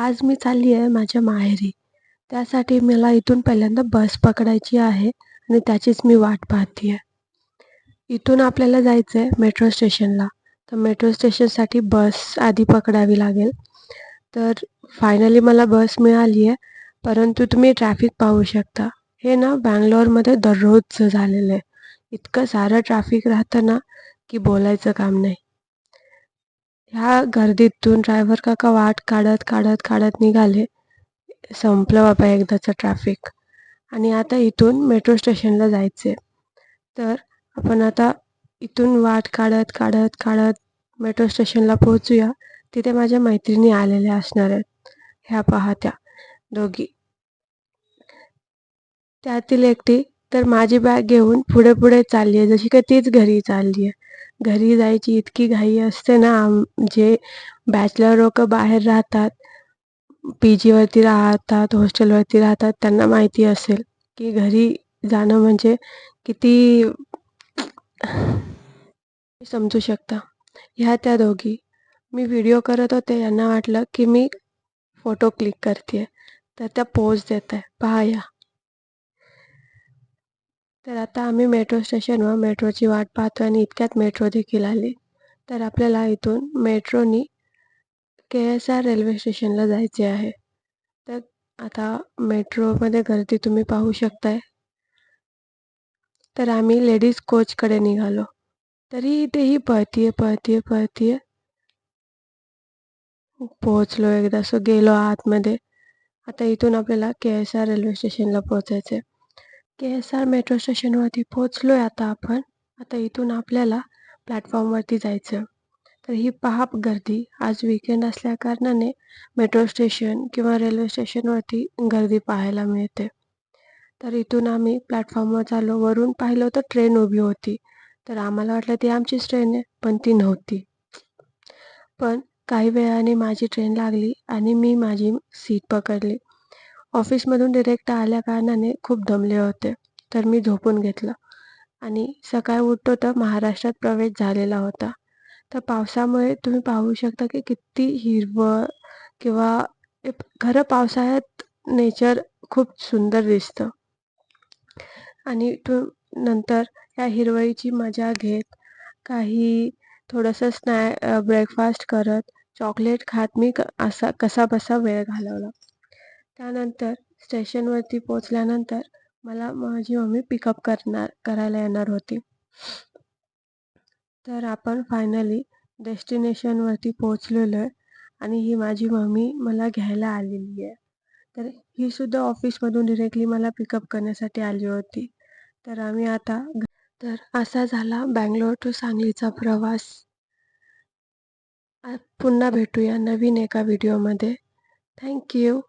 आज मी चालली आहे माझ्या माहेरी. त्यासाठी मला इथून पहिल्यांदा बस पकडायची आहे आणि त्याचीच मी वाट पाहते आहे. इथून आपल्याला जायचं आहे मेट्रो स्टेशनला. तर मेट्रो स्टेशनसाठी बस आधी पकडावी लागेल. तर फायनली मला बस मिळाली आहे. परंतु तुम्ही ट्रॅफिक पाहू शकता. हे ना बंगलोरमध्ये दररोजचं झालेलं आहे. इतकं सारं ट्रॅफिक राहतं ना, की बोलायचं काम नाही. ह्या गर्दीतून ड्रायव्हर काका वाट काढत, काढत, काढत निघाले. संपलं बाबा एकदाचं ट्रॅफिक. आणि आता इथून मेट्रो स्टेशनला जायचं आहे. तर आपण आता इथून वाट काढत, काढत, काढत मेट्रो स्टेशनला पोहोचूया. तिथे माझ्या मैत्रिणी आलेल्या असणार आहेत. ह्या पहा त्या दोघी. त्यातील एकटी तर माझी बॅग घेऊन पुढे पुढे चालली आहे, जशी काही तीच घरी चालली आहे. घरी जायची इतकी घाई असते ना, जे बॅचलर लोकं बाहेर राहतात, पीजीवरती राहतात, हॉस्टेलवरती राहतात, त्यांना माहिती असेल की घरी जाणं म्हणजे किती समजू शकता. ह्या त्या दोघी. मी व्हिडिओ करत होते, यांना वाटलं की मी फोटो क्लिक करते आहे, तर त्या पोज देत आहे. पहा या. तर आता आम्ही मेट्रो स्टेशनवर मेट्रोची वाट पाहतो आणि इतक्यात मेट्रो देखील आली. तर आपल्याला इथून मेट्रोनी KSR रेल्वे स्टेशनला जायचे आहे. तर आता मेट्रोमध्ये गर्दी तुम्ही पाहू शकताय. तर आम्ही लेडीज कोचकडे निघालो. तरी तेही पळतीये, पळतीये, पळतीये. पोहोचलो एकदासं, गेलो आतमध्ये. आता इथून आपल्याला KSR रेल्वे स्टेशनला पोहोचायचं आहे. KSR मेट्रो स्टेशनवरती पोहोचलो आहे आता आपण. आता इथून आपल्याला प्लॅटफॉर्मवरती जायचं आहे. तर ही पहा गर्दी. आज वीकेंड असल्याकारणाने मेट्रो स्टेशन किंवा रेल्वे स्टेशनवरती गर्दी पाहायला मिळते. तर इथून आम्ही प्लॅटफॉर्मवर चाललो. वरून पाहिलं तर ट्रेन उभी होती. तर आम्हाला वाटलं ती आमचीच ट्रेन आहे, पण ती नव्हती. पण काही वेळाने माझी ट्रेन लागली आणि मी माझी सीट पकडली. ऑफिसमधून डिरेक्ट आल्या कारणाने खूप दमले होते. तर मी झोपून घेतलं आणि सकाळी उठतो तर महाराष्ट्रात प्रवेश झालेला होता. तर पावसामुळे तुम्ही पाहू शकता की किती हिरवळ किंवा खरं पावसाळ्यात नेचर खूप सुंदर दिसतं. आणि नंतर या हिरवळीची मजा घेत, काही थोडंसं ब्रेकफास्ट करत, चॉकलेट खात मी असा कसाबसा वेळ घालवला. त्यानंतर स्टेशनवरती पोहोचल्यानंतर मला माझी मम्मी पिकअप करायला येणार होती. तर आपण फायनली डेस्टिनेशनवरती पोहोचलेलो आहे आणि ही माझी मम्मी मला घ्यायला आलेली आहे. तर ही सुद्धा ऑफिसमधून डिरेक्टली मला पिकअप करण्यासाठी आली होती. तर आम्ही आता तर असा झाला बंगलोर टू सांगलीचा प्रवास. पुन्हा भेटूया नवीन एका व्हिडिओमध्ये. Thank you.